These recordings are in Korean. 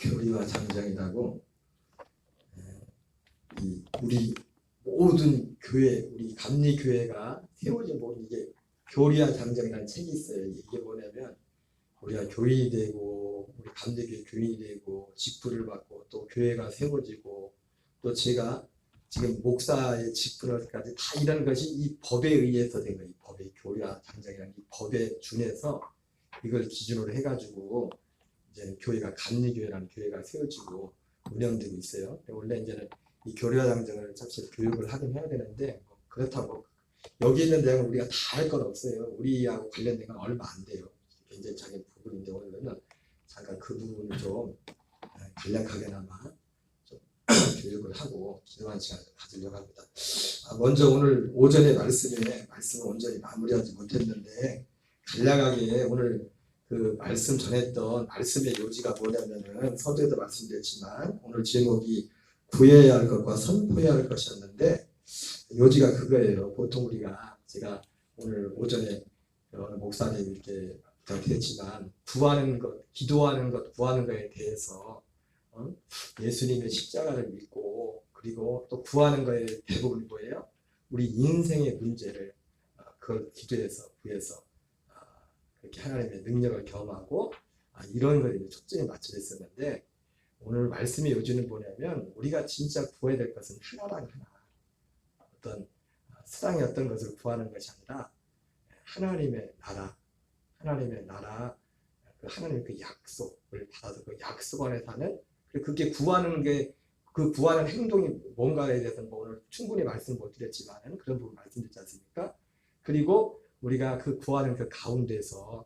교리와 장정이라고 우리 모든 교회, 우리 감리교회가 세워진 모든 이게 교리와 장정이라는 책이 있어요. 이게 뭐냐면 우리가 교인이 되고 우리 감리교회 교인이 되고 직분을 받고 또 교회가 세워지고 또 제가 지금 목사의 직분을까지 다 이런 것이 이 법에 의해서 된 거예요. 이 법의 교리와 장정이라는 이 법에 준해서 이걸 기준으로 해가지고 이제 교회가 감리교회라는 교회가 세워지고 운영되고 있어요. 원래 이제는 이 교리와 장정을 사실 교육을 하긴 해야 되는데 그렇다고 여기 있는 내용은 우리가 다 할 건 없어요. 우리하고 관련된 건 얼마 안 돼요. 굉장히 작은 부분인데 오늘은 잠깐 그 부분을 좀 간략하게나마 좀 교육을 하고 기도한 시간을 가지려고 합니다. 먼저 오늘 오전에 말씀을 온전히 마무리하지 못했는데 간략하게 오늘 그 말씀 전했던 말씀의 요지가 뭐냐면은 서두에도 말씀드렸지만 오늘 제목이 구해야 할 것과 선포해야 할 것이었는데 요지가 그거예요. 보통 제가 오늘 오전에 목사님 이렇게 부탁했지만 구하는 것, 기도하는 것, 구하는 것에 대해서 예수님의 십자가를 믿고 그리고 또 구하는 것의 대부분 뭐예요? 우리 인생의 문제를 그걸 기도해서 구해서 그렇게 하나님의 능력을 경험하고 이런 것에 초점이 맞춰져 있었는데 오늘 말씀의 요지는 뭐냐면 우리가 진짜 구해야 될 것은 하나랑 하나 어떤 세상의 어떤 것을 구하는 것이 아니라 하나님의 나라 그 하나님의 그 약속을 받아서 그 약속 안에 사는 그게 구하는 게 그 구하는 행동이 뭔가에 대해서는 뭐 오늘 충분히 말씀 못 드렸지만 그런 부분 말씀드렸지 않습니까? 그리고 우리가 그 구하는 그 가운데서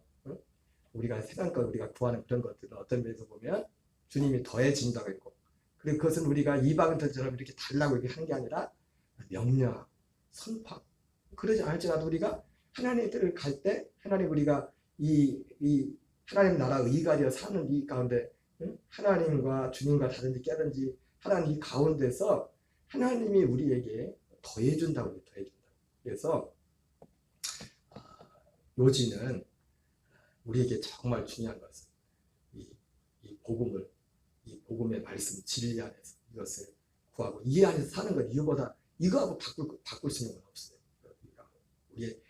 우리가 세상 것 우리가 구하는 그런 것들은 어떤 면에서 보면 주님이 더해진다고 했고 그리고 그것은 우리가 이방인들처럼 이렇게 달라고 이렇게 하는 게 아니라 명령, 선포 그러지 않을지라도 우리가 하나님의 뜻을 갈 때 하나님 우리가 이 하나님 나라 의가되어 사는 이 가운데 하나님과 주님과 다든지 깨든지 하나님 이 가운데서 하나님이 우리에게 더해준다고 더해준다. 그래서 요지는 우리에게 정말 중요한 것은 이 복음을 이 복음의 말씀 진리 안에서 이것을 구하고 이 안에서 사는 것 이거하고 바꿀 수 있는 건 없어요. 우리의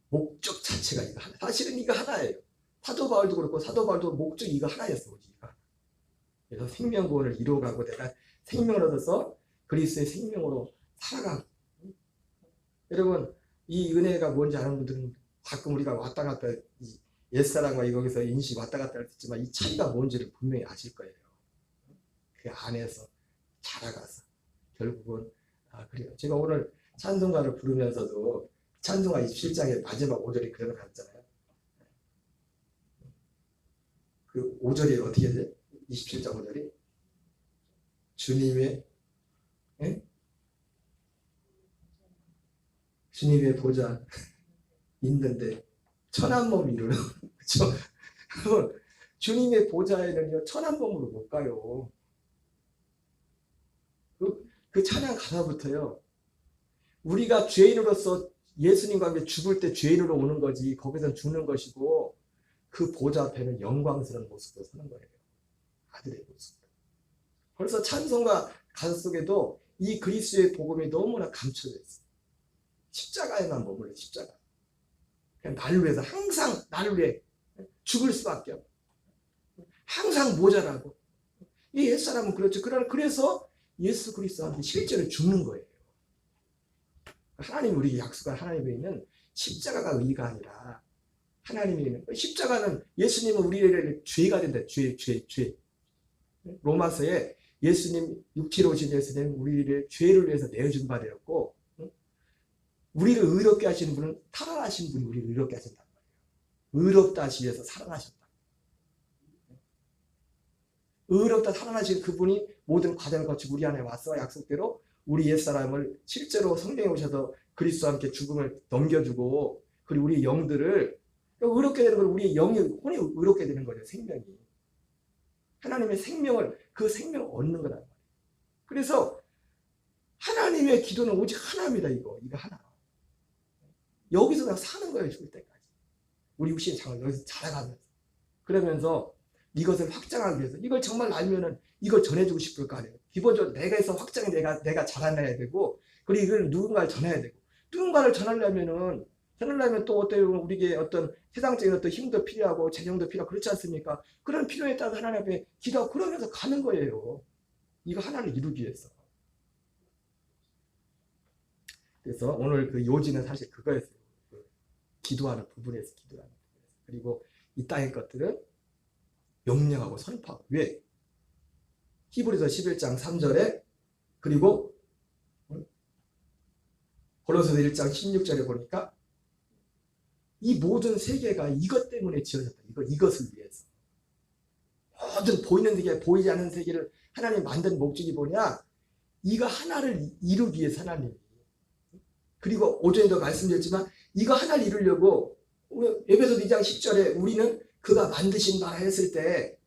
목적 자체가 이거 하나. 사실은 이거 하나예요. 사도 바울도 그렇고 사도 바울도 목적이 이거 하나였어. 이거. 그래서 생명구원을 이루어가고 내가 생명을 얻어서 그리스도의 생명으로 살아가고 여러분 이 은혜가 뭔지 아는 분들은 가끔 우리가 왔다 갔다 옛사람과 여기서 인식 왔다 갔다 했지만 이 차이가 뭔지를 분명히 아실 거예요. 그 안에서 자라가서 결국은 그래요. 제가 오늘 찬송가를 부르면서도 찬송가 27장의 마지막 5절이 그대로 갔잖아요. 그 5절이 어떻게 돼? 27장 5절이 주님의 주님의 보좌 있는데 천한 몸 이루는 그렇죠? 주님의 보좌에는요 천한 몸으로 못 가요. 그 찬양 가사부터요. 우리가 죄인으로서 예수님과 함께 죽을 때 죄인으로 오는 거지 거기서 죽는 것이고 그 보좌 앞에는 영광스러운 모습으로 서는 거예요. 아들의 모습. 그래서 찬송가 가사 속에도 이 그리스도의 복음이 너무나 감춰져 있어요. 십자가에만 머물러 십자가. 그냥 나를 위해서 항상 나를 위해 죽을 수밖에 없고 항상 모자라고 이 옛사람은 그렇죠. 그래서 예수 그리스도한테 실제로 죽는 거예요. 하나님 우리에게 약속한 하나님에 있는 십자가가 의가 아니라 하나님이 있는 십자가는 예수님은 우리에게 죄가 된다. 죄. 로마서에 예수님 육체로 오신 예수님 우리를 죄를 위해서 내어준 바 되었고 우리를 의롭게 하시는 분은 살아나신 분이 우리를 의롭게 하신단 말이에요. 의롭다 하시기 위해서 살아나셨다. 의롭다 살아나신 그분이 모든 과정을 거치고 우리 안에 와서 약속대로 우리 옛사람을 실제로 성령에 오셔서 그리스도와 함께 죽음을 넘겨주고 그리고 우리 영들을 의롭게 되는 건 우리의 영이 혼이 의롭게 되는 거죠. 생명이. 하나님의 생명을 그 생명을 얻는 거란 말이에요. 그래서 하나님의 기도는 오직 하나입니다. 이거 하나. 여기서 그냥 사는 거예요. 죽을 때까지. 우리 육신의 장을 여기서 자라가면서. 그러면서 이것을 확장하기 위해서 이걸 정말 알면은 이걸 전해주고 싶을 거 아니에요. 기본적으로 내가 해서 확장이 내가 잘해내야 되고, 그리고 이걸 누군가를 전해야 되고, 누군가를 전하려면 또 어때요? 우리에게 어떤 세상적인 어떤 힘도 필요하고 재정도 필요하고 그렇지 않습니까? 그런 필요에 따라서 하나님 앞에 기도하고 그러면서 가는 거예요. 이거 하나를 이루기 위해서. 그래서 오늘 그 요지는 사실 그거였어요. 기도하는 부분에서 기도하는 부분에서. 그리고 이 땅의 것들은 명령하고 선포하고. 왜? 히브리서 11장 3절에 그리고 고린도서 1장 16절에 보니까 이 모든 세계가 이것 때문에 지어졌다. 이것을 위해서. 모든 보이는 세계, 보이지 않는 세계를 하나님 만든 목적이 뭐냐? 이거 하나를 이루기 위해서 하나님이. 그리고 오전에도 말씀드렸지만 이거 하나를 이루려고 에베소서 2장 10절에 우리는 그가 만드신 바라 했을 때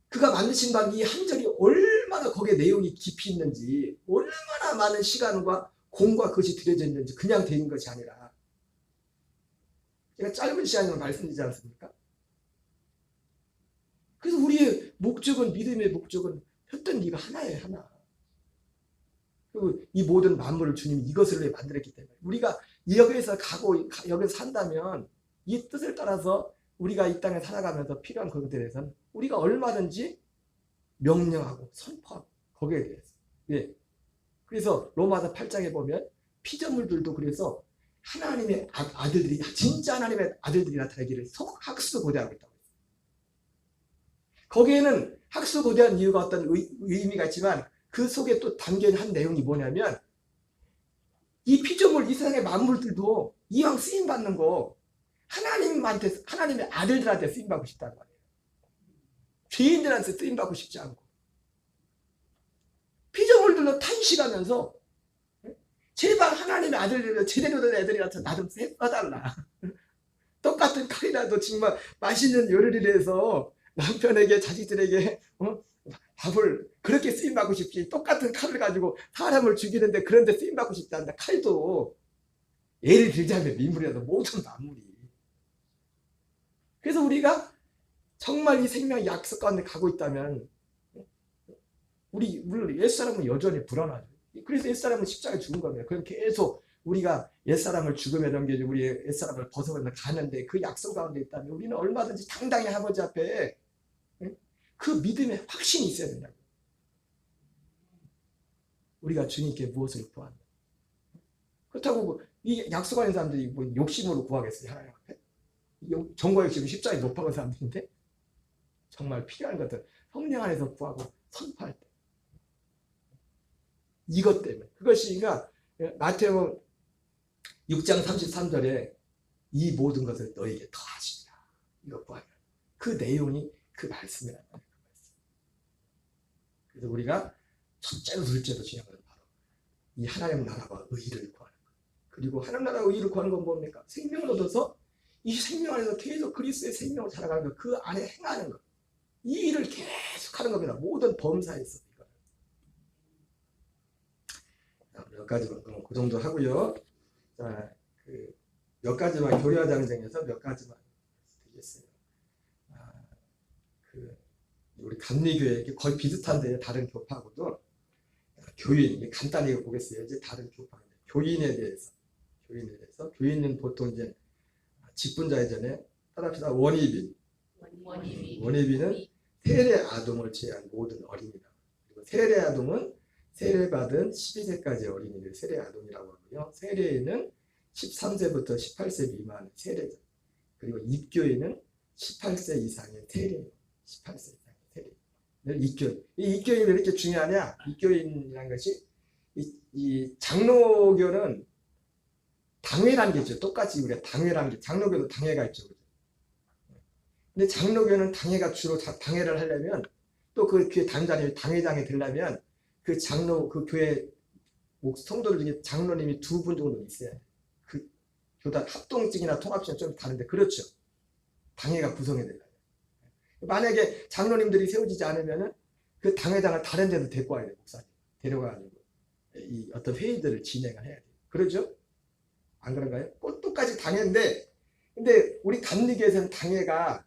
그가 만드신 바 이 한 절이 얼마나 거기에 내용이 깊이 있는지, 얼마나 많은 시간과 공과 그것이 들여져 있는지 그냥 되는 것이 아니라, 제가 짧은 시간으로 말씀드리지 않습니까? 그래서 우리의 목적은, 믿음의 목적은 혔던 이가 하나예요, 하나. 그리고 이 모든 만물을 주님이 이것을 위해 만들었기 때문에 우리가 여기에서 여기서 산다면 이 뜻을 따라서 우리가 이 땅에 살아가면서 필요한 것들에 대해서는 우리가 얼마든지 명령하고 선포하고 거기에 대해서. 예. 그래서 로마서 8장에 보면 피조물들도 그래서 하나님의 아들들이, 진짜 하나님의 아들들이 나타나기를 학수고대하고 있다고 했어요. 거기에는 학수고대한 이유가 어떤 의미가 있지만 그 속에 또 담겨있는 한 내용이 뭐냐면 이 피조물, 이 세상의 만물들도 이왕 쓰임받는 거 하나님한테, 하나님의 아들들한테 쓰임받고 싶다는 거예요. 죄인들한테 쓰임받고 싶지 않고. 피조물들로 탄식하면서 제발 하나님의 아들들을 제대로 된 애들이라서 나 좀 써달라. 똑같은 칼이라도 정말 맛있는 요리를 해서 남편에게, 자식들에게 밥을 그렇게 쓰임받고 싶지, 똑같은 칼을 가지고 사람을 죽이는데 그런데 쓰임받고 싶지 않다. 칼도 예를 들자면 민물이라도 모든 만물이. 그래서 우리가 정말 이 생명 약속 가운데 가고 있다면 물론 옛사람은 여전히 불안하죠. 그래서 옛사람은 십자가에 죽은 겁니다. 그럼 계속 우리가 옛사람을 죽음에 넘겨주고 우리 옛사람을 벗어나서 가는데 그 약속 가운데 있다면 우리는 얼마든지 당당히 아버지 앞에 그 믿음의 확신이 있어야 된다고. 우리가 주님께 무엇을 구한다. 그렇다고 이 약속하는 사람들이 뭐 욕심으로 구하겠어요, 하나님 앞에? 정과 욕심이 십자가에 높아간 사람들인데 정말 필요한 것들 성령 안에서 구하고 선포할 때 이것 때문에. 그것이 그러니까 마태복음 6장 33절에 이 모든 것을 너에게 더하시리라. 이거 구하면 그 내용이 그 말씀이란 말이에요. 그래서 우리가 첫째로 둘째로 중요한 건 바로 이 하나님 나라와 의를 구하는 것. 그리고 하나님 나라와 의를 구하는 건 뭡니까? 생명을 얻어서 이 생명 안에서 계속 그리스도의 생명을 살아가는 것, 그 안에 행하는 것. 이 일을 계속 하는 겁니다. 모든 범사에서. 몇 가지만 그 정도 하고요. 자, 몇 가지만 교리와 장정에서 몇 가지만 드리겠어요. 우리 감리교회 거의 비슷한데 다른 교파하고도 교인 간단히 보겠어요. 이제 다른 교파인데 교인에 대해서 교인은 보통 이제 직분자의 전에 따라합시다. 원입인은 세례 아동을 제외한 모든 어린이다. 그리고 세례 아동은 세례받은 12세까지 어린이를 세례 아동이라고 하고요. 세례인은 13세부터 18세 미만의 세례자. 그리고 입교인은 18세 이상의 세례인. 18세 이상의 세례인. 입교인. 이 입교인이 왜 이렇게 중요하냐? 입교인이라는 것이 이 장로교는 당회라는 게 있죠. 똑같이 우리가 당회라는 게, 장로교도 당회가 있죠. 근데 장로교는 당회가 주로 당회를 하려면 또 그 교회 당장이 당회장이 되려면 그 교회 성도들 중에 장로님이 2분 정도 있어야 해요. 그 교단 합동직이나 통합직은 좀 다른데 그렇죠. 당회가 구성이 되려면. 만약에 장로님들이 세워지지 않으면은 그 당회장을 다른 데서 데리고 와야 돼요. 목사님. 데려가가지고 이 어떤 회의들을 진행을 해야 돼요. 그러죠? 안 그런가요? 똑같이 당회인데, 근데 우리 감리교에서는 당회가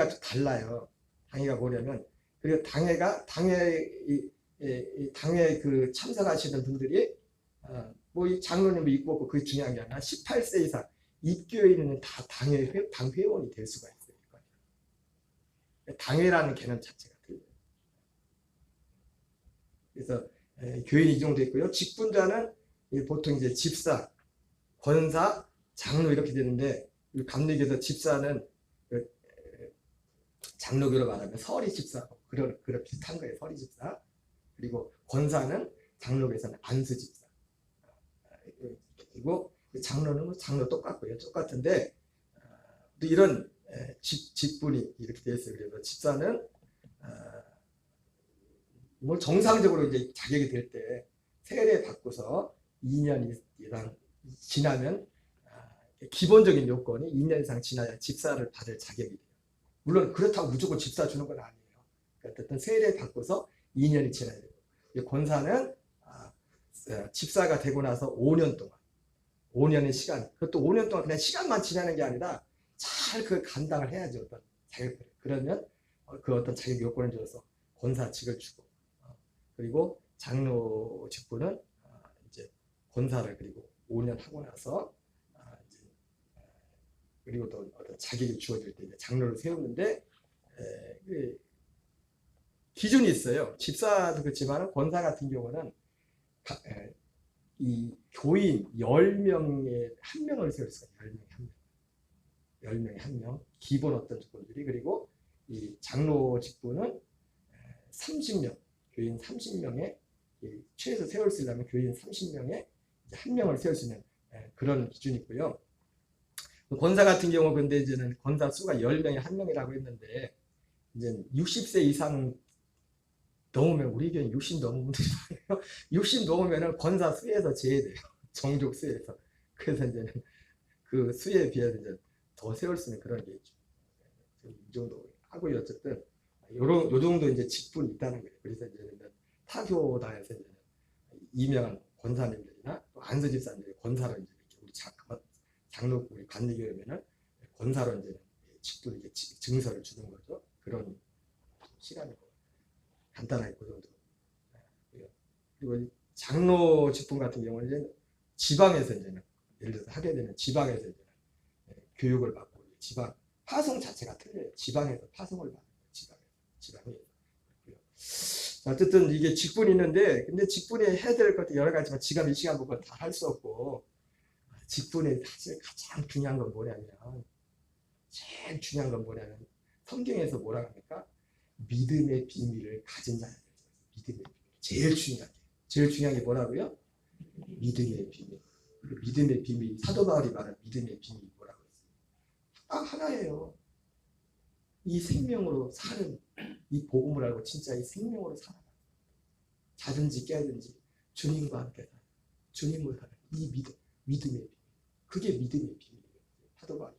좀 달라요. 당회가 뭐냐면, 그리고 당회 그 참석하시는 분들이 뭐 이 장로님 있고 없고 그게 중요한 게 아니라 18세 이상 입교해 있는 다 당 회원이 될 수가 있어요. 당회라는 개념 자체가 틀려요. 그래서 교인이 이 정도 있고요. 직분자는 보통 이제 집사, 권사, 장로 이렇게 되는데, 감리교에서 집사는 장로교로 말하면 서리 집사, 그런 비슷한 거예요. 서리 집사. 그리고 권사는 장로교에서는 안수 집사. 그리고 장로는 뭐 장로 똑같고요. 똑같은데 또 이런 직분이 이렇게 되어 있어요. 그래서 집사는 뭐 정상적으로 이제 자격이 될 때 세례 받고서 2년 이상 지나면 기본적인 요건이 2년 이상 지나야 집사를 받을 자격이 돼요. 물론 그렇다고 무조건 집사 주는 건 아니에요. 어쨌든 세례 받고서 2년이 지나야 돼요. 권사는 집사가 되고 나서 5년 동안, 5년의 시간, 그것도 5년 동안 그냥 시간만 지나는 게 아니라 잘 그 감당을 해야죠. 어떤 자격을. 그러면 그 어떤 자격 요건을 줘서 권사직을 주고, 그리고 장로 직분은 이제 권사를 그리고 5년 하고 나서 이제 그리고 또 어떤 자격이 주어질 때 이제 장로를 세우는데 기준이 있어요. 집사도 그렇지만 권사 같은 경우는 이 교인 10명에 1명을 세울 수가 있어요. 10명에 1명. 기본 어떤 조건들이. 그리고 이 장로 직분은 30명, 교인 30명에 최소 세울 수 있려면 교인 30명에 1명을 세울 수 있는 그런 기준이 있고요. 권사 같은 경우 근데 이제는 권사 수가 10명에 1명이라고 했는데, 이제 60세 이상 넘으면, 우리 교회 60 넘은 분들이 많아요. 60 넘으면은 권사 수에서 제외돼요. 정족 수에서. 그래서 이제는 그 수에 비해서 이제 더 세울 수 있는 그런 게 있죠. 이 정도 하고요. 어쨌든 요 정도 이제 직분이 있다는 거예요. 그래서 이제는 타교단에서 이제 이명한 권사님들이나 또 안수 집사님들이 권사로 이제 이렇게 우리 장로 우리 관리교회면은 권사로 이제 직분 이제 증서를 주는 거죠. 그런 시간이고. 간단하게 그 정도. 그리고 장로 직분 같은 경우는 이제 지방에서 이제는 예를 들어서 하게 되면 지방에서 이제 교육을 받고, 지방 파송 자체가 틀려요. 지방에서 파송을 받는 거예요. 지방에. 어쨌든 이게 직분이 있는데, 근데 직분이 해야 될 것도 여러 가지지만 지금 이 시간 보고 다 할 수 없고, 직분이 사실 가장 중요한 건 뭐냐면, 제일 중요한 건 뭐냐면 성경에서 뭐라 합니까? 믿음의 비밀을 가진 자야. 믿음의 비밀. 제일 중요한 게 뭐라고요? 믿음의 비밀. 믿음의 비밀. 사도 바울이 말한 믿음의 비밀이 뭐라고 했어요? 딱 하나예요. 이 생명으로 사는, 이 복음을 알고 진짜 이 생명으로 살아. 자든지 깨든지 주님과 함께 살아. 주님을 살아. 이 믿음의 비밀. 그게 믿음의 비밀이에요. 사도 바울이.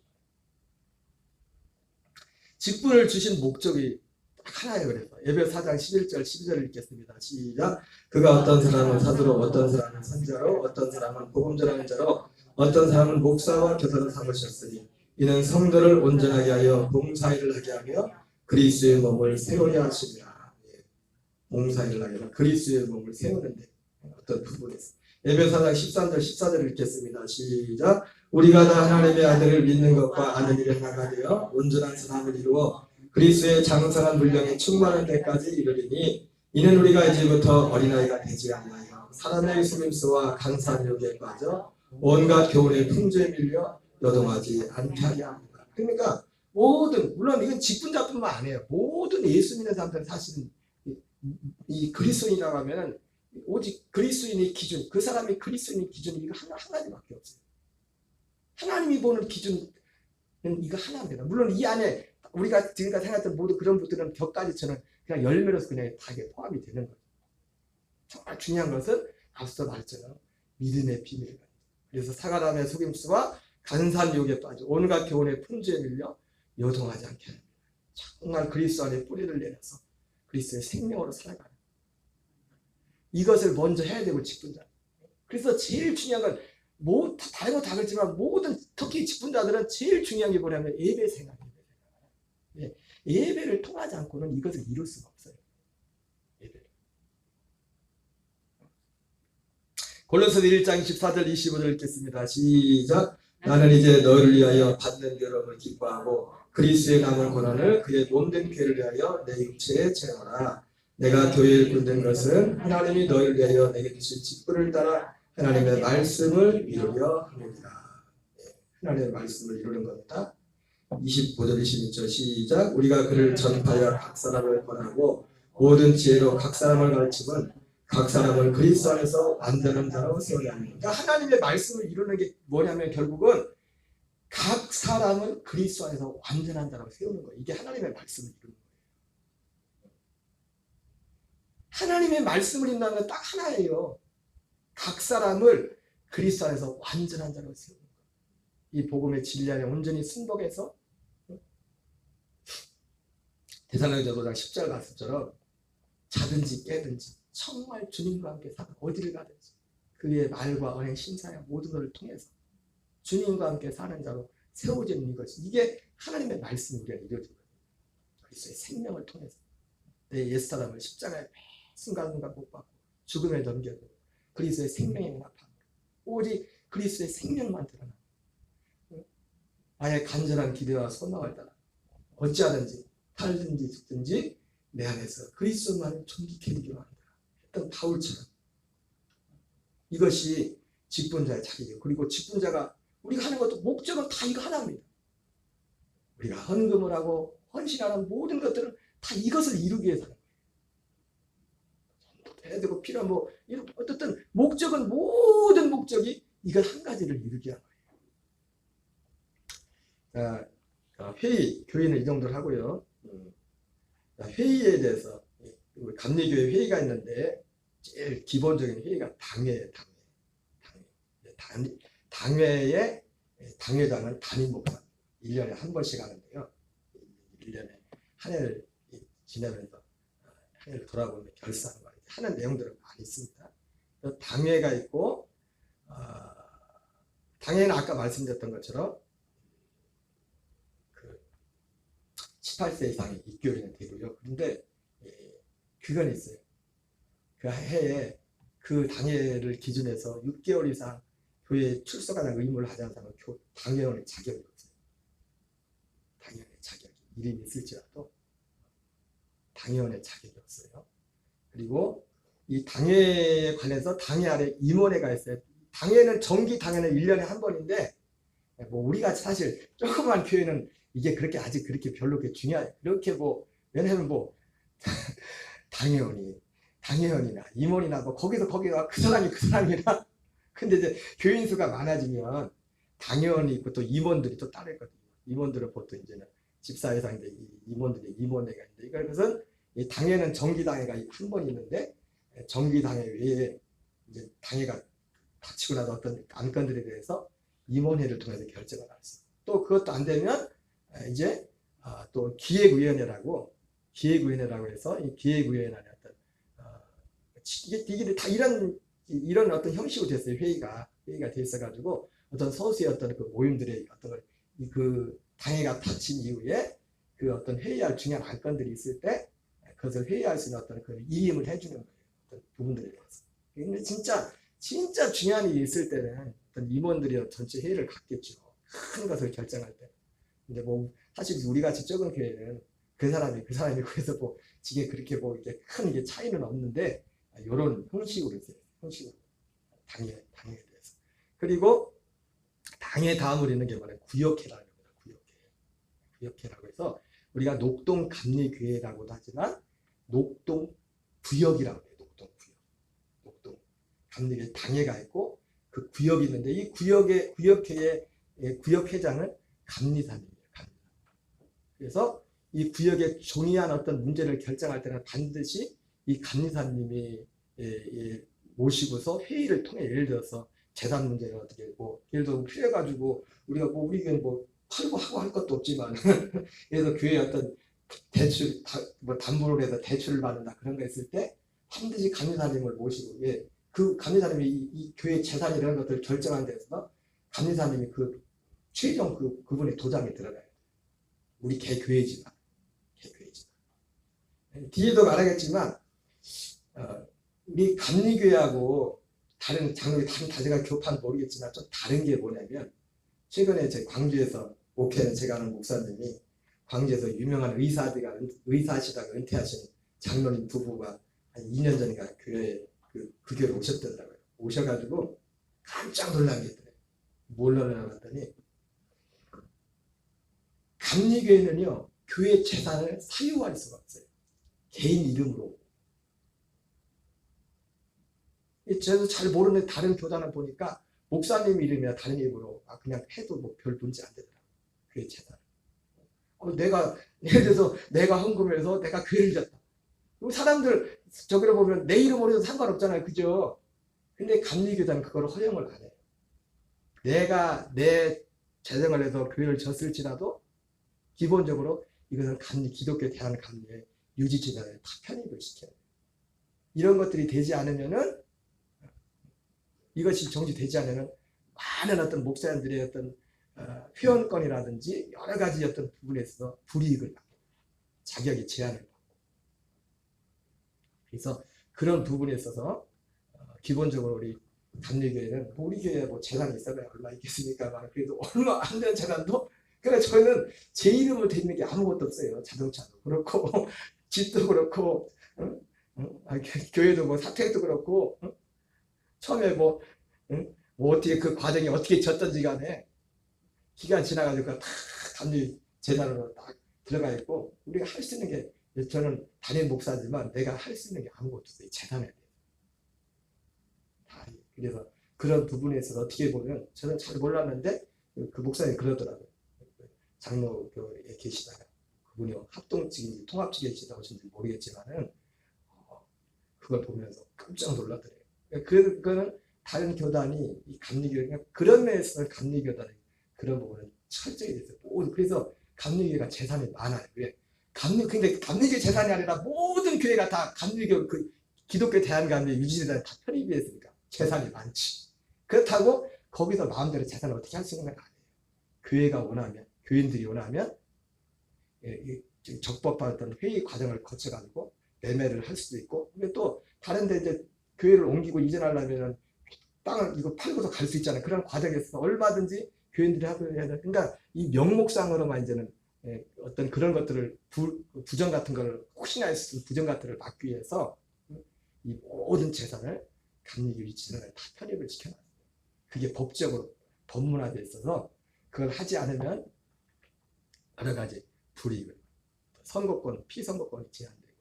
직분을 주신 목적이 하나예요. 그래서 에베소 4장 11절 12절을 읽겠습니다. 시작. 그가 어떤 사람은 사도로, 어떤 사람은 선자로, 어떤 사람은 복음 전하는 자로, 어떤 사람은 목사와 교사로 삼으셨으니 이는 성도를 온전하게 하여 봉사일을 하게 하며 그리스도의 몸을 세우려 하시니라. 봉사일을 하게 하며 그리스도의 몸을 세우는데 어떤 부분에서 에베소 4장 13절 14절을 읽겠습니다. 시작. 우리가 다 하나님의 아들을 믿는 것과 아는 일에 하나가 되어 온전한 사람을 이루어 그리스도의 장성한 분량에 충만한 데까지 이르리니 이는 우리가 이제부터 어린아이가 되지 아니하여 사람의 속임수와 강산 욕에 빠져 온갖 교훈의 풍조에 밀려 여동하지 않게 하려 합니다. 그러니까 모든, 물론 이건 직분자뿐만 아니에요. 모든 예수 믿는 사람들은 사실은 이 그리스도인이라고 하면 오직 그리스도인의 기준, 그 사람이 그리스도인의 기준이 이거 하나님밖에 없어요. 하나님이 보는 기준은 이거 하나입니다. 물론 이 안에 우리가 지금까지 생각했던 모든 그런 분들은 벽까지처럼 그냥 열매로서 그냥 다 포함이 되는 거죠. 정말 중요한 것은 앞서 말했잖아요. 믿음의 비밀. 그래서 사과담의 속임수와 간산 유혹에 빠져 온갖 교훈의 풍조에 밀려 요동하지 않게 합니다. 정말 그리스도 안에 뿌리를 내려서 그리스도의 생명으로 살아가는, 이것을 먼저 해야 되고 직분자. 그래서 제일 중요한 건 다른 거 다 그렇지만 모든 특히 직분자들은 제일 중요한 게 뭐냐면 예배 생활이에요. 예, 예배를 통하지 않고는 이것을 이룰 수가 없어요. 예배를. 골로새서 1장 14절 25절 읽겠습니다. 시작. 나는 이제 너희를 위하여 받는 괴로움을 기뻐하고 그리스도의 남은 고난을 그의 몸된 교회를 위하여 내 육체에 채워라. 내가 교회에 일꾼된 것은 하나님이 너희를 위하여 내게 주신 직분을 따라 하나님의 말씀을 이루려 합니다. 하나님의 말씀을 이루는 겁니다. 25절 26절 시작. 우리가 그를 전파하여 각 사람을 권하고 모든 지혜로 각 사람을 가르치면 각 사람을 그리스도 안에서 완전한 자로 세우려 합니다. 그러니까 하나님의 말씀을 이루는 게 뭐냐면 결국은 각 사람을 그리스도 안에서 완전한 자로 세우는 거예요. 이게 하나님의 말씀을 이루는 거예요. 하나님의 말씀을 이룬다는 건 딱 하나예요. 각 사람을 그리스도 안에서 완전한 자로 세우는 거예요. 이 복음의 진리 안에 온전히 순복해서 데살로니가서 5장 10절 말씀처럼 자든지 깨든지 정말 주님과 함께 사는 어디를 가든지 그의 말과 언행 신사야 모든 것을 통해서 주님과 함께 사는 자로 세워지는 이것이 이게 하나님의 말씀이 우리가 이루어지거든요. 그리스도의 생명을 통해서 내 옛사람을 십자가에 매 순간순간 못 받고 죽음에 넘겨도 그리스도의 생명의 연합함으로 오직 그리스도의 생명만 드러나 나의 간절한 기대와 소망을 따라 어찌하든지 살든지 죽든지 내 안에서 그리스도만을 존귀케 되기로 한다 했던 바울처럼 이것이 직분자의 자리예요. 그리고 직분자가 우리가 하는 것도 목적은 다 이거 하나입니다. 우리가 헌금을 하고 헌신하는 모든 것들은 다 이것을 이루기 위해서 하는 거예요. 해야 되고 필요한 어쨌든 목적은 모든 목적이 이것 한 가지를 이루기 위한 거예요. 회의, 교회는 이 정도를 하고요. 회의에 대해서 감리교회 회의가 있는데 제일 기본적인 회의가 당회예요. 당회의 당회장은 담임 목사 1년에 한 번씩 하는데요. 1년에 한 해를 지내면서 한 해를 돌아보면 결산하는 거 하는 내용들은 많이 있습니다. 당회가 있고 당회는 아까 말씀드렸던 것처럼 18세 이상이 입교인이 되고요. 그런데 그건 있어요. 그 해에 그 당회를 기준해서 6개월 이상 교회에 출석하는 의무를 하지 않는 사람은 당회원의 자격이 없어요. 당회원의 자격이 이름이 있을지라도 당회원의 자격이 없어요. 그리고 이 당회에 관해서 당회 안에 임원회가 있어요. 당회는 정기 당회는 1년에 한 번인데 우리가 사실 조그만 교회는 이게 그렇게 아직 그렇게 별로 그렇게 이렇게 왜냐면 당회원이나 임원이나 거기서 그 사람이나 근데 이제 교인 수가 많아지면 당회원이 있고 또 임원들이 또 따로 있거든요. 임원들은 보통 이제는 집사 이상인데 임원들이 임원회가 있는데 그것은 이 당회는 정기당회가 한 번 있는데 정기당회 외에 이제 당회가 닥치고 나서 어떤 안건들에 대해서 임원회를 통해서 결정을 하죠. 또 그것도 안 되면 이제 또 기획위원회라고 해서 이 기획위원회 안에 어떤 이게 다 이런 어떤 형식으로 됐어요. 회의가 돼 있어가지고 어떤 소수의 어떤 그 모임들의 어떤 그 당회가 닥친 이후에 그 어떤 회의할 중요한 안건들이 있을 때 그것을 회의할 수 있는 어떤 그 이임을 해주는 거예요. 어떤 부분들에 대해서. 근데 진짜 중요한 일이 있을 때는 어떤 임원들이 전체 회의를 갖겠죠. 큰 것을 결정할 때. 근데 사실 우리 같이 적은 교회는 그 사람이 그래서 이게 그렇게 이게 큰 차이는 없는데 이런 형식으로 있어요. 형식으로 당회에 대해서. 그리고 당회 다음으로 있는 게 구역회라는 겁니다. 구역회라고 해서 우리가 녹동 감리교회라고도 하지만 녹동 구역이라고 해요. 녹동 감리교회 당회가 있고 그 구역이 있는데 이 구역회의 구역회장은 감리사님이에요. 그래서 이 구역의 중요한 어떤 문제를 결정할 때는 반드시 이 감리사님이 모시고서 회의를 통해 예를 들어서 재산 문제를 어떻게 예를 들어 필요해가지고 우리가 우리 교회는 팔고 하고 할 것도 없지만 그래서 교회에 어떤 대출 담보를 해서 대출을 받는다 그런 거 있을 때 반드시 감리사님을 모시고 그 감리사님이 이 교회 재산 이런 것들을 결정한 데서 감리사님이 그 최종 그분의 도장이 들어가요. 우리 교회지만 뒤에도 말하겠지만 우리 감리교회하고 다른 장로교 다른 다제가 교파는 모르겠지만 좀 다른 게 뭐냐면 최근에 제 광주에서 목회는 제가 아는 목사님이 광주에서 유명한 의사시다가 은퇴하신 장로님 부부가 한 2년 전인가 교회에 그 교회로 오셨더라고요. 오셔가지고 깜짝 놀란 게 있더래요. 뭘 놀라봤더니 감리교회는요 교회 재산을 사유할 수가 없어요. 개인 이름으로. 저도 잘 모르는 다른 교단을 보니까 목사님 이름이나 다른 이름으로 그냥 해도 뭐 별 문제 안 되더라고요. 교회 재산. 내가 예를 들어서 내가 헌금해서 내가 교회를 졌다. 사람들 저기를 보면 내 이름으로 해도 상관없잖아요. 그죠? 근데 감리교단은 그걸 허용을 안 해요. 내가 내 재정을 해서 교회를 졌을지라도 기본적으로 이것은 기독교 대한감리의 유지재단에 다 편입을 시켜요. 이런 것들이 되지 않으면은 이것이 정지되지 않으면 많은 어떤 목사님들의 어떤 회원권이라든지 여러 가지 어떤 부분에 있어서 불이익을 받고 자격이 제한을 받고 그래서 그런 부분에 있어서 기본적으로 우리 감리교회는 우리 교회에 뭐 재산이 있어야 얼마 있겠습니까? 그래도 얼마 안 되는 재산도 그러니까 저희는 제 이름으로 되 있는 게 아무것도 없어요. 자동차도 그렇고 집도 그렇고 교회도 뭐 사택도 그렇고 처음에 뭐 어떻게 그 과정이 어떻게 졌던지 간에 기간 지나가지고 다 감리 재단으로 딱 들어가 있고 우리가 할 수 있는 게 저는 담임 목사지만 내가 할 수 있는 게 아무것도 없어요. 재단에 대해서. 그래서 그런 부분에 있어서 어떻게 보면 저는 잘 몰랐는데 그 목사님이 그러더라고요. 장로교에 계시다가 그분이 합동 측인지 통합 측에 계시다고 하신지 모르겠지만은 그걸 보면서 깜짝 놀랐더래요. 그거는 다른 교단이 이 감리교회가 그런 면에서 감리교단의 그런 부분은 철저히 됐어요. 그래서 감리교회가 재산이 많아요. 왜? 근데 감리교회 재산이 아니라 모든 교회가 다 감리교 그 기독교 대한감리 유지재단에 다 편입이 됐으니까 재산이 많지. 그렇다고 거기서 마음대로 재산을 어떻게 할 수 있는 건 아니에요. 교회가 원하면 교인들이 원하면 적법한 회의 과정을 거쳐가지고 매매를 할 수도 있고 근데 또 다른데 이제 교회를 옮기고 이전하려면 땅을 이거 팔고서 갈 수 있잖아요. 그런 과정에서 얼마든지 교인들이 하고 해야 돼. 그러니까 이 명목상으로만 이제는 어떤 그런 것들을 부정 같은 걸 혹시나 있을 부정 같은 걸 막기 위해서 이 모든 재산을 감리교 유지재단에 다 편입을 시켜놨어요. 그게 법적으로 법문화되어 있어서 그걸 하지 않으면 여러 가지 불이익을 선거권, 피선거권이 제한되고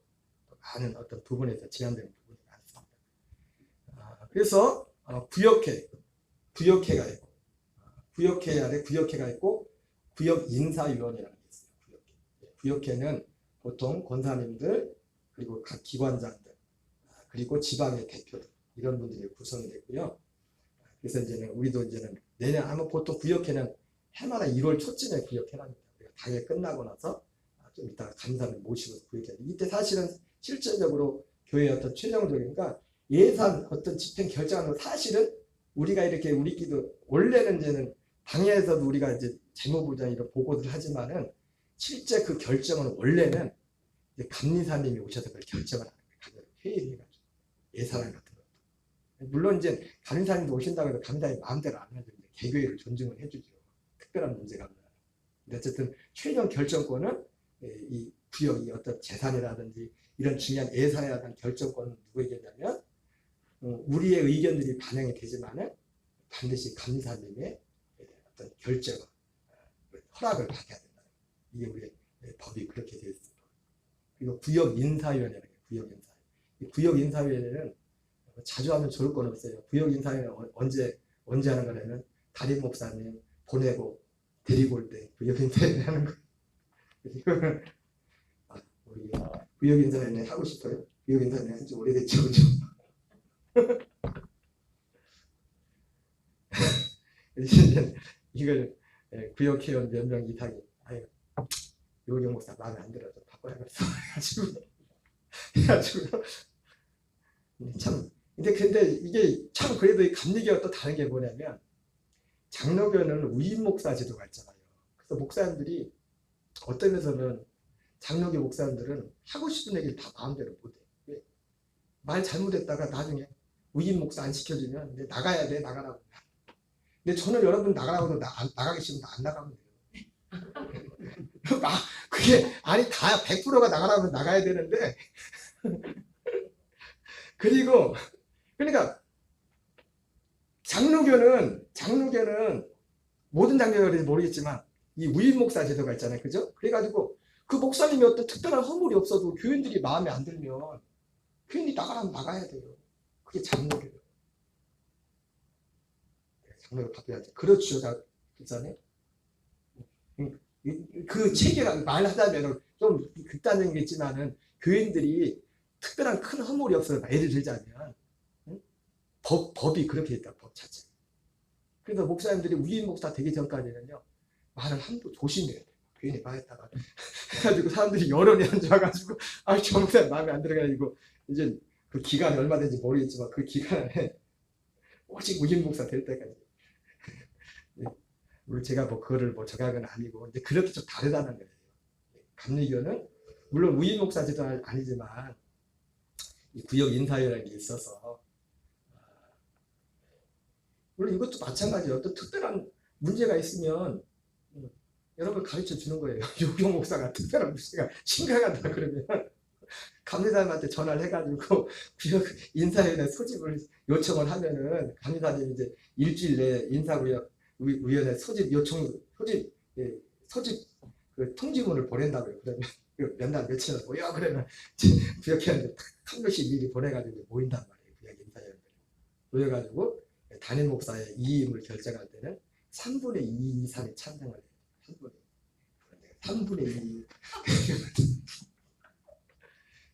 많은 어떤 부분에서 제한되는 부분이 많습니다. 그래서 구역회가 있고 구역회 안에 구역회가 있고 구역인사위원회라는 게 있어요. 구역회는 보통 권사님들 그리고 각 기관장들 그리고 지방의 대표들 이런 분들이 구성이 됐고요. 그래서 이제는 우리도 이제는 내년 아마 보통 구역회는 해마다 1월 초쯤에 구역회랍니다. 당일 끝나고 나서 좀 이따가 간사를 모시고 구역회. 이때 사실은 실질적으로 교회의 어떤 최종적인 그러니까 예산 어떤 집행 결정하는 거 사실은 우리가 이렇게 우리끼리도 원래는 이제는 당회에서도 우리가 이제 재무부장 이런 보고들을 하지만은 실제 그 결정은 원래는 이제 감리사님이 오셔서 그걸 결정을 하는 거예요. 회의를 해가지고 예산안 같은 거. 물론 이제 감리사님도 오신다고 해서 감리사님 마음대로 안 하죠. 개교회를 존중을 해주죠. 특별한 문제가 없는. 근데 어쨌든 최종 결정권은 이 구역이 어떤 재산이라든지 이런 중요한 예산이라든지 결정권은 누구에게 있냐면 우리의 의견들이 반영이 되지만은 반드시 감리사님의 어떤 결정, 허락을 받아야 된다. 이게 우리 법이 그렇게 되어 있습니다. 그리고 구역인사위원회라는 거예요. 구역인사위원회는 자주 하면 좋을 건 없어요. 구역인사위원회는 언제 하는 거냐면 담임 목사님 보내고 데리고 올 때 구역인사위원회 하는 거예요. 이거는 우리 구역인사위원회 하고 싶어요. 구역인사위원회 한지 오래됐죠, 그죠? 이걸 구역회원 몇 명 이상이 요경 목사 마음에 안 들어서 바꿔야겠어 해가지고 참 근데 이게 참 그래도 이 감리교가 또 다른 게 뭐냐면 장로교는 위임 목사 제도가 있잖아요. 그래서 목사님들이 어떤 면에서는 장로교 목사님들은 하고 싶은 얘기를 다 마음대로 못해. 말 잘못했다가 나중에 위임 목사 안 시켜주면 이제 나가야 돼, 나가라고. 근데 저는 여러분 나가라고 해도 나가기 싫으면 안 나가면 돼요. 그게 아니 다 100%가 나가라면 나가야 되는데 그리고 그러니까 장로교는 모든 장로교가 그런지 모르겠지만 이 위임 목사 제도가 있잖아요, 그죠? 그래가지고 그 목사님이 어떤 특별한 허물이 없어도 교인들이 마음에 안 들면 교인이 나가라면 나가야 돼요. 그게 장로교예요. 장로교 바꿔야지. 그렇죠, 목사님. 그 체계가 말하자면 좀 극단적이겠지만은 교인들이 특별한 큰 허물이 없어요. 예를 들자면 법이 그렇게 있다, 법 자체. 그래서 목사님들이 위임 목사 되기 전까지는요 말을 함부로 조심해야 돼요. 괜히 말했다가 해가지고 사람들이 여론이 안 좋아가지고 저 목사님 마음에 안 들어가지고 이제 그 기간이 얼마 된지 모르겠지만 그 기간에 오직 위임 목사 될 때까지 물론 제가 뭐 그거를 뭐 정확은 아니고 이제 그렇게 좀 다르다는 거예요. 감리교는 물론 위임 목사 제도는 아니지만 이 구역 인사회라는 게 있어서 물론 이것도 마찬가지예요. 또 특별한 문제가 있으면 여러분 가르쳐 주는 거예요. 유경 목사가 특별한 문제가 심각하다 그러면 감리사님한테 전화를 해가지고 구역 인사위원회 소집을 요청을 하면은 감리사님이 이제 일주일 내에 인사구역 위원회 소집 그 통지문을 보낸다고요. 그러면 몇날 며칠을 모여 그러면 구역회원들 한 명씩 미리 보내가지고 모인단 말이에요. 구역 인사위원회 모여가지고 담임 목사의 이임을 결정할 때는 3분의 2 이상의 찬성을 해요. 3분의 2.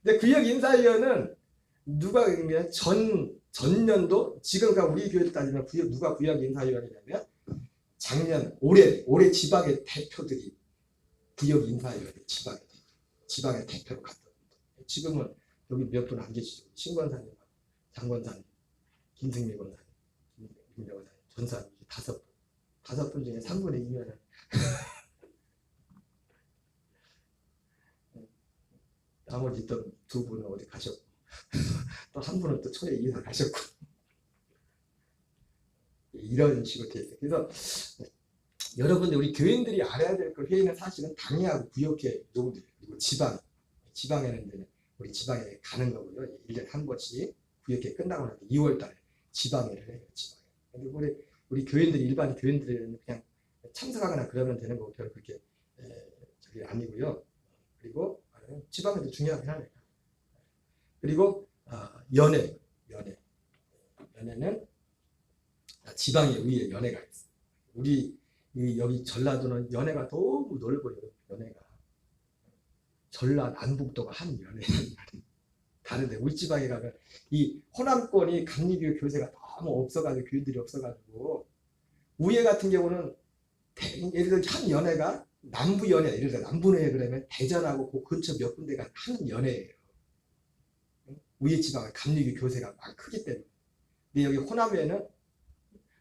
근데 구역 인사위원은 누가 그러면 전년도 지금과 우리 교회를 따지면 누가 구역 인사위원이냐면 작년 올해 지방의 대표들이 구역 인사위원회 지방의 대표로 갔던 겁니다. 지금은 여기 몇 분 안 계시죠. 신권사님, 장권사님, 김승미 권사님, 김정사님, 전사님 5분. 5분 중에 3분의 2면은 나머지 또 2분은 어디 가셨고 또 한 분은 또 초에 이사 가셨고 이런 식으로 돼 있어요. 그래서 여러분들 우리 교인들이 알아야 될 그 회의는 사실은 당회하고 구역회 요구들 그리고 지방에는 이제 우리 지방에 가는 거고요. 1년에 한 번씩 구역회 끝나고 나서 2월 달에 지방회를 해요. 지방회. 근데 우리 교인들이 일반 교인들은 그냥 참석하거나 그러면 되는 거고 별로 그렇게 저기 아니고요. 그리고 지방에도 중요하긴 하네요. 그리고 연회는 지방에 위에 연회가 있어요. 우리 여기 전라도는 연회가 너무 넓어요. 연회가 전라남북도가 한 연회예요. 다른데 우리 지방에 가면 이 호남권이 감리교 교세가 너무 없어가지고 교인들이 없어가지고 우예 같은 경우는 예를 들어 한 연회가 남부 연회, 예를 들어 남부연회 그러면 대전하고 그 근처 몇 군데가 한 연회예요. 우예 지방은 감리교 교세가 막 크기 때문에. 근데 여기 호남에는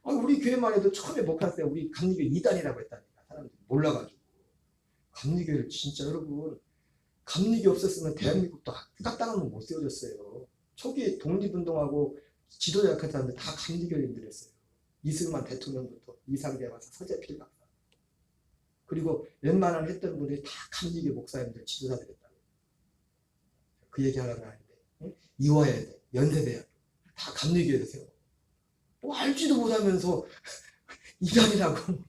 우리 교회만 해도 처음에 목사님 우리 감리교 2단이라고 했다니까 사람들이 몰라가지고 감리교를 진짜 여러분 감리교 없었으면 대한민국도 후각당하면 못 세워졌어요. 초기에 독립운동하고 지도자 역할 사람들 다 감리교인들이었어요. 이승만 대통령부터 이상계 박사, 서재필 박사 그리고 웬만한 했던 분들이 다 감리교 목사님들 지도자들이었다고. 그 얘기 하려고 하는데 이화여대, 연세대학교 다 감리교에서 세워. 뭐 알지도 못하면서 이단이라고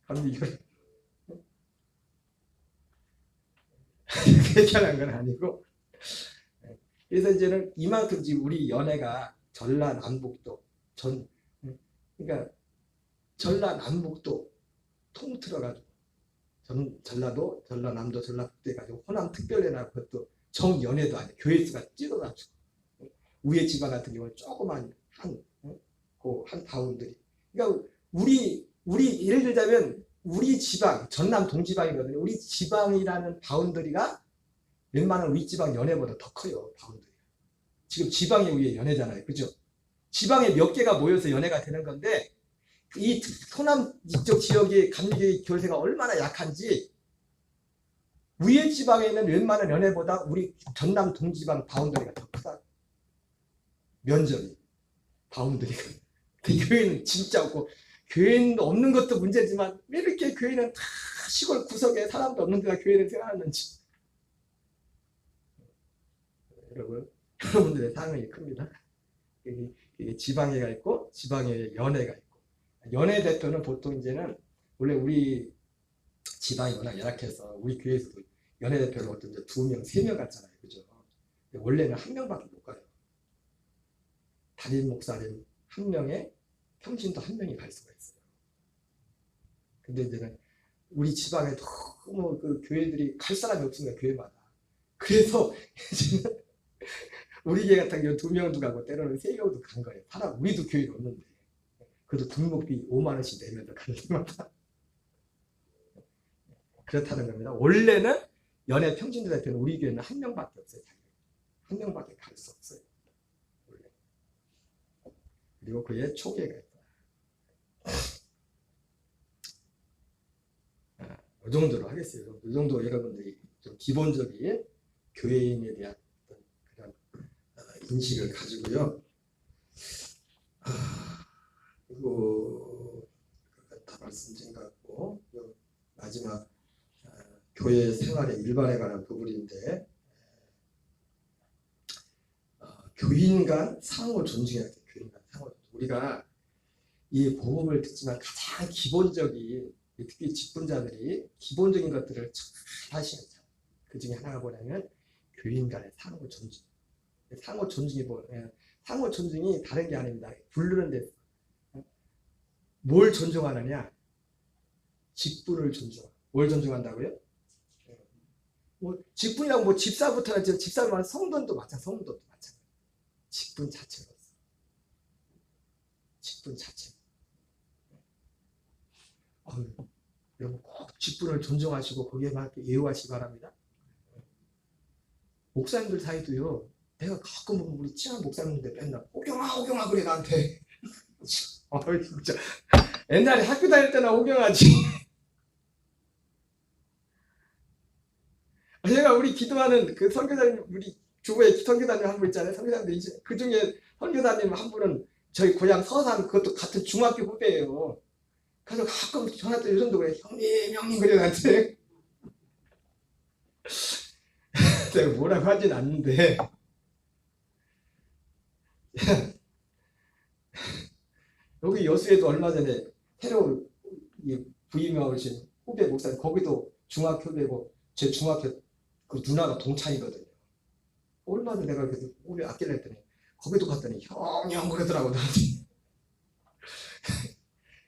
감리교 그 얘기하는 건 아니고 그래서 이제는 이만큼 지금 우리 연회가 전라남북도 그러니까 전라남북도 통틀어가지고 전라도, 전라남도, 전라북도 해가지고 호남특별회나 그것도 정연회도 아니에요. 교회 수가 찌어가지고 우예 지방 같은 경우는 조그만 한 다운들이 그러니까 우리 예를 들자면 우리 지방 전남 동지방이거든요. 우리 지방이라는 바운더리가 웬만한 윗지방 연회보다 더 커요. 바운더리. 지금 지방에 위에 연회잖아요. 그죠? 지방에 몇 개가 모여서 연회가 되는 건데 이 호남 이쪽 지역의 감리교 교세가 얼마나 약한지 위에 지방에 있는 웬만한 연해보다 우리 전남 동지방 바운더리가 더 크다. 면적이 바운더리가. 교회는 진짜 없고, 교회는 없는 것도 문제지만 왜 이렇게 교회는 다 시골 구석에 사람도 없는 데다 교회를 세워놨는지. 여러분들의 상황이 큽니다. 이게 지방회가 있고 지방회 연회가 있고, 연회 대표는 보통 이제는 원래 우리 지방이 워낙 열악해서 우리 교회에서도 연회 대표를 어떤 이제 2명, 3명 갔잖아요, 그죠? 원래는 1명밖에 못 가요. 담임 목사님 1명에 평신도 1명이 갈 수가 있어요. 근데 이제는 우리 지방에 너무 그 교회들이 갈 사람이 없으니까 교회마다. 그래서 우리 교회 같은 경우 2명도 가고 때로는 3명도 간 거예요. 하나 우리도 교회가 없는데. 그래도 등록비 5만 원씩 내면서 가는 데마다. 그렇다는 겁니다. 원래는 연애 평신도 대표는 우리 교회는 1명밖에 없어요. 1명밖에 갈 수 없어요. 원래. 그리고 그의 초계가 있다. 이 정도로 하겠어요. 이 정도 여러분들이 좀 기본적인 교회인에 대한 그런 인식을 가지고요. 그리고 다 말씀드린 것 같고, 마지막 교회 생활의 일반에 관한 부분인데, 교인 간 상호 존중해야 돼요. 교인 간 상호 존중. 우리가 이 복음을 듣지만 가장 기본적인, 특히 직분자들이 기본적인 것들을 잘 하시는 참. 그 중에 하나가 뭐냐면 교인 간의 상호 존중. 상호 존중이 상호 존중이 다른 게 아닙니다. 부르는데 뭘 존중하느냐? 직분을 존중하고. 뭘 존중한다고요? 뭐 직분이라고 뭐 집사부터는 집사만 성도도 마찬가지. 직분 자체로서. 직분 자체. 여러분 꼭 직분을 존중하시고 거기에 맞게 예우하시기 바랍니다. 목사님들 사이도요. 내가 가끔 보면 우리 친한 목사님들 맨날 오경아 그래 나한테. 진짜 옛날에 학교 다닐 때나 오경하지. 제가 우리 기도하는 그 선교사님, 우리 주부의 선교사님 한 분 있잖아요. 선교사님들 그 중에 선교사님 한 분은 저희 고향 서산, 그것도 같은 중학교 후배예요. 그래서 가끔 전화 때 요즘도 그래. 형님 그래 나한테. 내가 뭐라고 하진 않는데 여기 여수에도 얼마 전에 새로 부임하신 후배 목사님, 거기도 중학교 후배고 제 중학교 그 누나가 동창이거든요. 얼마 전에 내가 그래서 후배 아끼려 했더니 거기도 갔더니 형 그러더라고 나한테.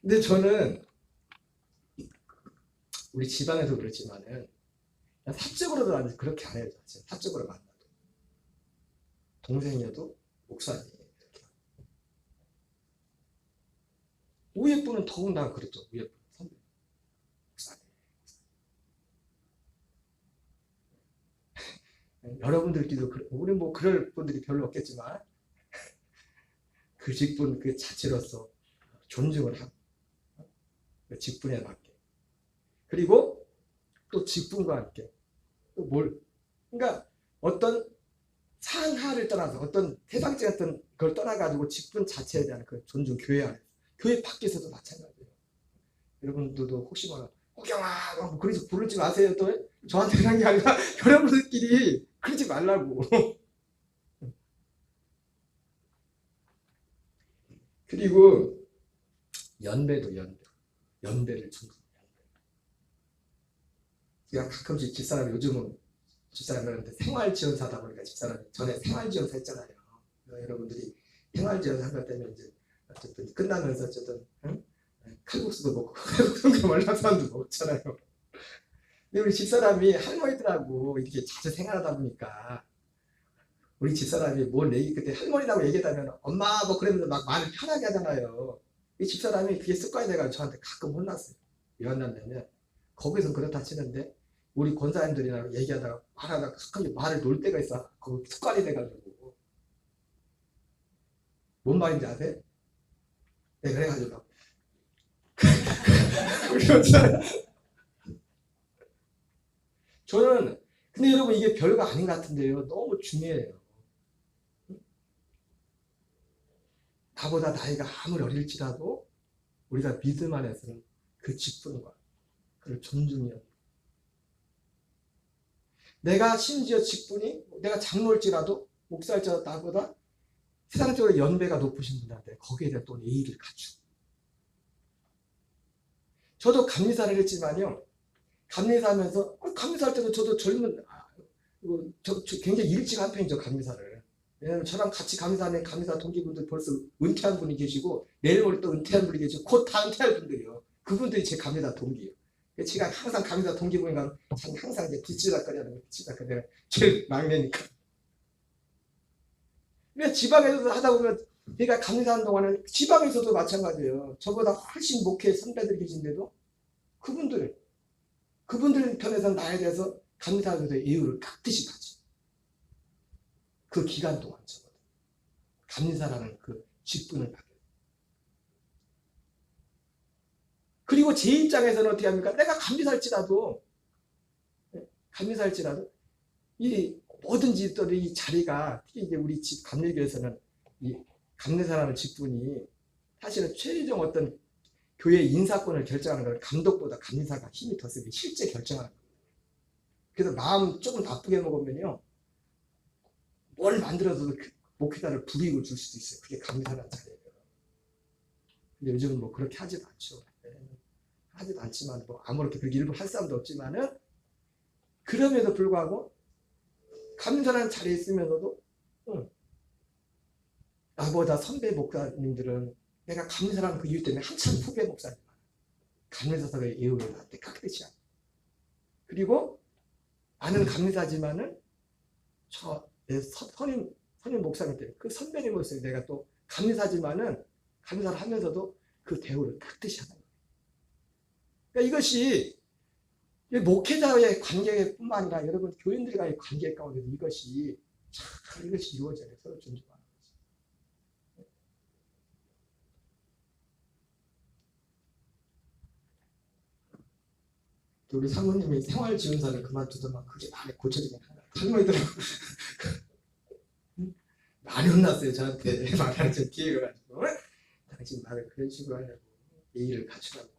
근데 저는 우리 지방에서 그렇지만은 사적으로도 아직 그렇게 안 해요. 사적으로 만나도 동생이어도 목사님 이렇게. 위에 분은 더군다나 그랬죠. 위에 분 선배 목사님. 여러분들끼리도 우리 뭐 그럴 분들이 별로 없겠지만 그 직분 그 자체로서 존중을 하고 그 직분에 맞게, 그리고 또 직분과 함께 또 그러니까 어떤 상하를 떠나서 어떤 세상적 어떤 걸 떠나가지고 직분 자체에 대한 그 존중, 교회 안에, 교회 밖에서도 마찬가지예요. 여러분들도 혹시 호경아 뭐 그러지 부르지 마세요. 또 저한테 그런 게 아니라 여러분들끼리 그러지 말라고. 그리고 연배를 존중. 제가 가끔씩 집사람이, 요즘은 집사람이 그러는데 생활지원사다 보니까 집사람이 전에 생활지원사 했잖아요. 여러분들이 생활지원사 한 것 때문에 이제 어쨌든 끝나면서 어쨌든 칼국수도 먹고 칼국수 말라 사람도 먹잖아요. 근데 우리 집사람이 할머니들하고 이렇게 자주 생활하다 보니까 우리 집사람이 그때 할머니라고 얘기하면 엄마 뭐 그러면서 막 말을 편하게 하잖아요. 이 집사람이 그게 습관이 돼가지고 저한테 가끔 혼났어요. 왜 혼났냐면 거기서 그렇다 치는데 우리 권사님들이랑 얘기하다가 말하다가 습관이 말을 놓을 때가 있어. 그거 습관이 돼가지고. 뭔 말인지 아세요? 네, 그래가지고 저는 근데 여러분 이게 별거 아닌 것 같은데요. 너무 중요해요. 나보다 나이가 아무리 어릴지라도 우리가 믿음 안에서는 그 직분과 그를 존중해요. 내가 심지어 직분이 내가 장로일지라도 목사일지라도 나보다 세상적으로 연배가 높으신 분한테 거기에 대한 또 예의를 갖추고 저도 감리사를 했지만요. 감리사하면서 감리사할 때도 저도 저 굉장히 일찍 한 편이죠. 감리사를. 왜냐하면 저랑 같이 감리사하는 감리사 동기분들 벌써 은퇴한 분이 계시고 내일 모레 또 은퇴한 분이 계시고 곧 다 은퇴할 분들이요. 그분들이 제 감리사 동기예요. 제가 항상 감리사 동기분이가 항상 이제 빗질락거리하는 빗질락거리는 제일 막내니까. 그러니까 지방에서도 하다 보면 제가 감리사하는 동안은 지방에서도 마찬가지예요. 저보다 훨씬 목회 선배들이 계신데도 그분들 편에서는 나에 대해서 감리사에서 예우를 깍듯이 가지. 그 기간 동안 저보다 감리사라는 그 직분을 받게. 그리고 제 입장에서는 어떻게 합니까? 내가 감리사일지라도 이 뭐든지 또 이 자리가 특히 이제 우리 집 감리교에서는 이 감리사라는 직분이 사실은 최종 어떤 교회 인사권을 결정하는 건 감독보다 감리사가 힘이 더 세게 실제 결정하는 거예요. 그래서 마음 조금 나쁘게 먹으면요 뭘 만들어서도 그 목회자를 불이익을 줄 수도 있어요. 그게 감리사라는 자리예요. 근데 요즘은 뭐 그렇게 하지도 않죠. 하지도 않지만 뭐 아무렇게 그렇게 일부 할 사람도 없지만은 그럼에도 불구하고 감리사라는 자리에 있으면서도 나보다 선배 목사님들은 내가 감리사라는 그 이유 때문에 한참 후배 목사님 감리사석의 예우를 나한테 깍듯이 하고 그리고 나는 감리사지만은 내 선임 목사님 때문에 그 선배님으로서 내가 또 감리사지만은 감리사를 하면서도 그 대우를 깍듯이 하는 거예요. 그러니까 이것이 목회자의 관계뿐만 아니라 여러분 교인들과의 관계 가운데도 이것이 이루어져야 돼요. 서로 존중하는 거죠. 우리 사모님이 생활지원사를 그만두더만 그게 많이 고쳐지긴 하나. 할머니더라고. 많이 혼났어요. 저한테 말하는 저 기회가 가지고 당신 말을 그런 식으로 하냐고 예의를 갖추라고.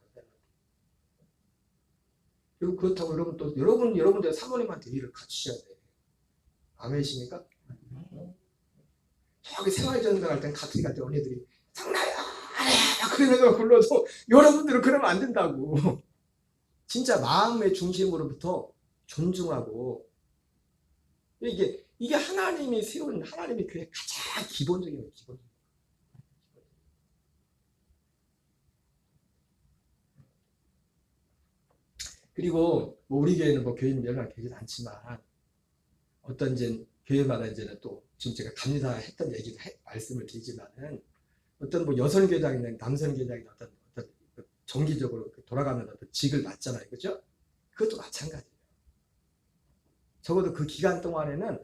그리고 그렇다고 여러분 또 여러분들 사모님한테 예의를 갖추셔야 돼요. 아멘이십니까? 저기 생활전당 할 땐 같이 갈 때 언니들이 장나야 그러면서 불러도 여러분들은 그러면 안 된다고. 진짜 마음의 중심으로부터 존중하고 이게 하나님이 세운 하나님의 교회 가장 기본적인 거예요. 그리고 뭐 우리 교회는 뭐 교인 몇명 계시지 않지만 어떤 이제 교회마다 이제는 또 지금 제가 감리사 했던 얘기도 말씀을 드리지만은 어떤 뭐 여선교장이나 남선교장이나 어떤 정기적으로 돌아가면 어떤 직을 맡잖아요, 그렇죠? 그것도 마찬가지예요. 적어도 그 기간 동안에는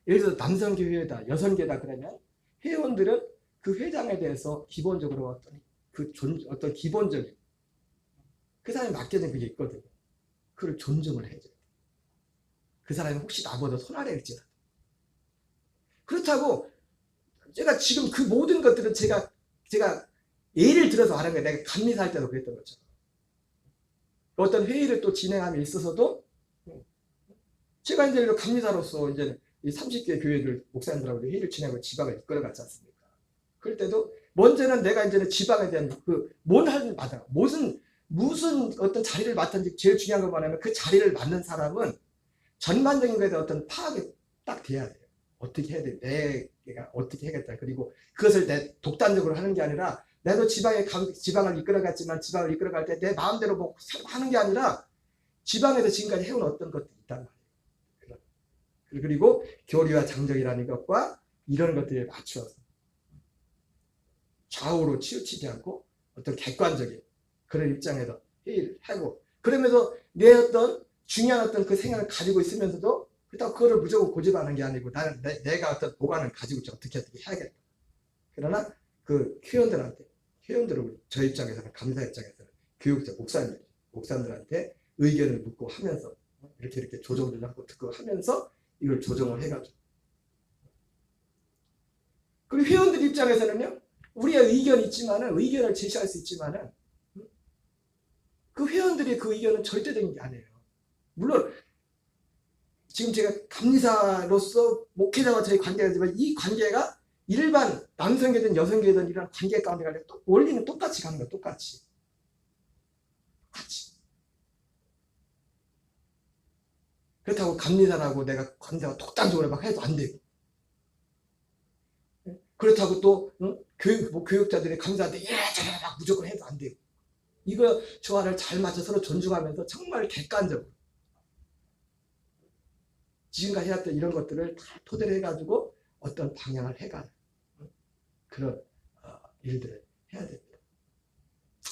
예를 들어서 남선교회다, 여선교회다 그러면 회원들은 그 회장에 대해서 기본적으로 어떤 기본적인 그 사람이 맡겨진 그게 있거든요. 그걸 존중을 해줘야 돼요. 그 사람이 혹시 나보다 손아래일지라도. 그렇다고 제가 지금 그 모든 것들은 제가 예를 들어서 하는 거예요. 내가 감리사 할 때도 그랬던 것처럼. 어떤 회의를 또 진행함에 있어서도 제가 이제 감리사로서 이제 이 30개 교회들 목사님들하고 회의를 진행하고 지방을 이끌어갔지 않습니까? 그럴 때도 먼저는 내가 이제는 지방에 대한 무슨 어떤 자리를 맡았는지 제일 중요한 건 뭐냐면 그 자리를 맡는 사람은 전반적인 것에 대한 어떤 파악이 딱 돼야 돼요. 어떻게 해야 돼? 내가 어떻게 해야겠다. 그리고 그것을 내 독단적으로 하는 게 아니라 나도 지방을 이끌어갔지만 지방을 이끌어갈 때 내 마음대로 뭐 하는 게 아니라 지방에서 지금까지 해온 어떤 것들이 있단 말이에요. 그리고 교리와 장정이라는 것과 이런 것들에 맞추어서 좌우로 치우치지 않고 어떤 객관적인 그런 입장에서 회의를 하고 그러면서 내 어떤 중요한 어떤 그 생각을 가지고 있으면서도 그렇다고 그거를 무조건 고집하는 게 아니고 나는 내가 어떤 보관을 가지고 있지 어떻게 해야겠다. 그러나 그 회원들은 저 입장에서는 감사 입장에서는 교육자 목사님들한테 의견을 묻고 하면서 이렇게 조정하고 듣고 하면서 이걸 조정을 해가지고. 그리고 회원들 입장에서는요, 우리의 의견이 있지만은, 의견을 제시할 수 있지만은, 그 회원들의 그 의견은 절대적인 게 아니에요. 물론, 지금 제가 감리사로서 목회자와 저희 관계가지만 이 관계가 일반 남성계든 여성계든 이런 관계 가운데 갈 때 원리는 똑같이 가는 거야, 똑같이. 그렇다고 감리사라고 내가 관계가 독단적으로 막 해도 안 되고. 그렇다고 또 교육자들이 감사한테 저래 막 무조건 해도 안 되고. 이거 조화를 잘 맞춰 서로 존중하면서 정말 객관적으로 지금까지 해왔던 이런 것들을 다 토대로 해가지고 어떤 방향을 해가는 그런 일들을 해야 됩니다.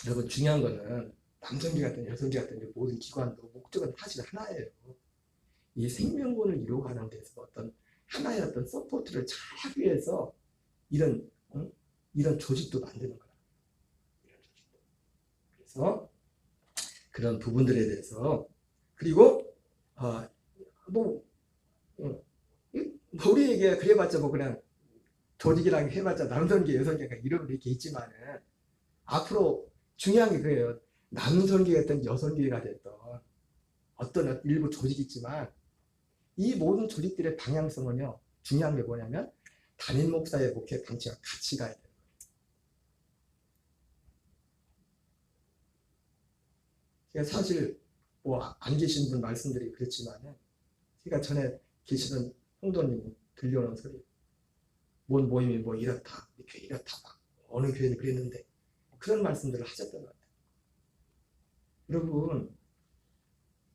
여러분 중요한 거는 남성계 같은 여성계 같은 모든 기관도 목적은 사실 하나예요. 이 생명권을 이루어가는 데서 어떤 하나의 어떤 서포트를 잘 하기 위해서 이런 조직도 만드는 거야. 그래서 그런 부분들에 대해서 그리고 우리에게 그래봤자 뭐 그냥 조직이랑 해봤자 남성계 여성계가 이름은 이렇게 있지만은 앞으로 중요한 게 그래요. 남성계가 됐든 여성계가 됐든 어떤 일부 조직이 있지만 이 모든 조직들의 방향성은요, 중요한 게 뭐냐면 담임 목사의 목회 방치가 같이 가야 돼요. 제가 사실 뭐 안 계신 분 말씀드리기 그렇지만은 제가 전에 계시던 성도님이 들려오는 소리, 뭔 모임이 뭐 이렇다, 이 교회 이렇다, 막 어느 교회는 그랬는데 그런 말씀들을 하셨던 것 같아요. 여러분,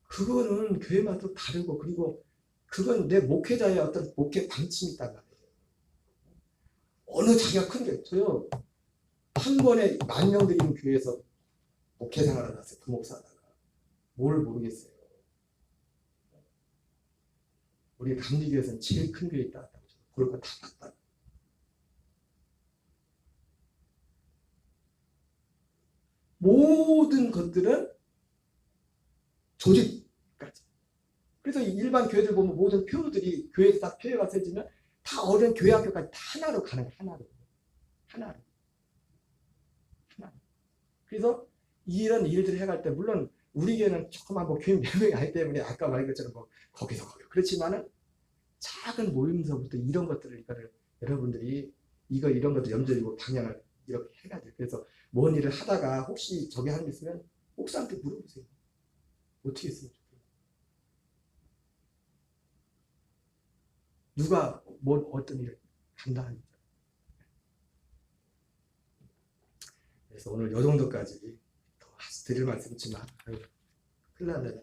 그거는 교회마다 또 다르고 그리고 그건 내 목회자의 어떤 목회 방침이 있단 말이에요. 어느 자기가 큰 게 저요. 한 번에 10,000명 들이는 교회에서 목회 생활을 하세요. 부목사다가 뭘 모르겠어요. 우리 감리교회에서는 제일 큰 교회 있다. 볼 거 다 봤다. 모든 것들은 조직까지. 그래서 일반 교회들 보면 모든 표들이 교회에서 다 표가 세지면 다 어른 교회 학교까지 다 하나로 가는 거예요. 하나로. 그래서 이런 일들을 해갈 때 물론 우리 교회는 조그만 뭐 교인 몇 명이 아니기 때문에 아까 말한 것처럼 뭐 거기서 그렇지만은 작은 모임서부터 이런 것들을 여러분들이 이런 것들 염두에 두고 방향을 이렇게 해가지고 그래서 뭔 일을 하다가 혹시 저기 하는 게 있으면 목사한테 물어보세요. 어떻게 했으면 좋겠어요. 누가 어떤 일을 감당하는지. 그래서 오늘 요 정도까지 더 드릴 말씀 있지만 큰일 났네.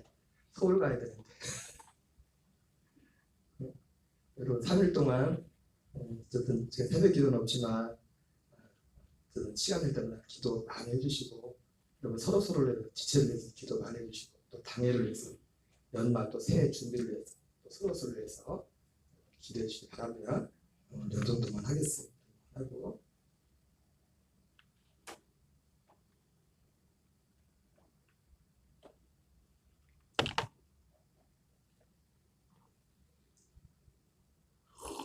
서울 가야 되는데. 여러분 3일 동안 어쨌든 제가 새벽 기도는 없지만 시간 될 때마다 기도 많이 해주시고 여러분 서로를 지체를 위해서 기도 많이 해주시고 또 당회를 위해서 연말 또 새해 준비를 위해서 또 서로를 위해서 기도해 주시기 바랍니다. 오늘 이 정도만 하겠습니다. 하고